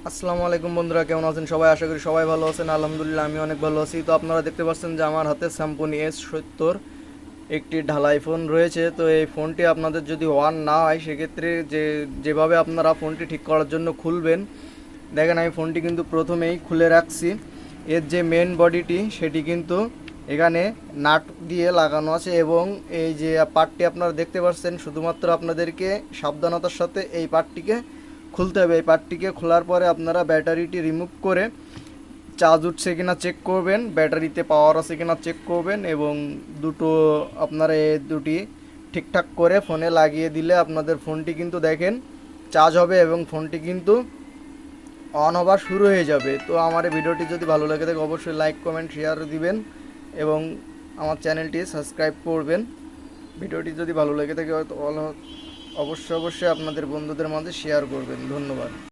আসসালামু আলাইকুম বন্ধুরা, কেমন আছেন সবাই? আশা করি সবাই ভালো আছেন। আলহামদুলিল্লাহ আমি অনেক ভালো আছি। তো আপনারা দেখতে পাচ্ছেন যে আমার হাতে স্যামসং S70 একটি ঢালাই ফোন রয়েছে। তো এই ফোনটি আপনাদের যদি অন না হয় সেক্ষেত্রে যেভাবে আপনারা ফোনটি ঠিক করার জন্য খুলবেন, দেখেন আমি ফোনটি কিন্তু প্রথমেই খুলে রাখছি। এর যে মেন বডিটি সেটি কিন্তু এখানে নাট দিয়ে লাগানো আছে এবং এই যে পার্টটি আপনারা দেখতে পাচ্ছেন, শুধুমাত্র আপনাদেরকে সাবধানতার সাথে এই পার্টটিকে খুলতে হবে। এই পার্টটিকে খোলার পরে আপনারা ব্যাটারিটি রিমুভ করে চার্জ উঠছে কিনা চেক করবেন, ব্যাটারিতে পাওয়ার আছে কিনা চেক করবেন এবং দুটো আপনারা এই দুটি ঠিকঠাক করে ফোনে লাগিয়ে দিলে আপনাদের ফোনটি কিন্তু দেখেন চার্জ হবে এবং ফোনটি কিন্তু অন হবার শুরু হয়ে যাবে। তো আমার এই ভিডিওটি যদি ভালো লাগে থাকে অবশ্যই লাইক কমেন্ট শেয়ার দিবেন এবং আমার চ্যানেলটি সাবস্ক্রাইব করবেন। ভিডিওটি যদি ভালো লেগে থাকে অবশ্যই আপনাদের বন্ধুদের মাঝে শেয়ার করবেন। ধন্যবাদ।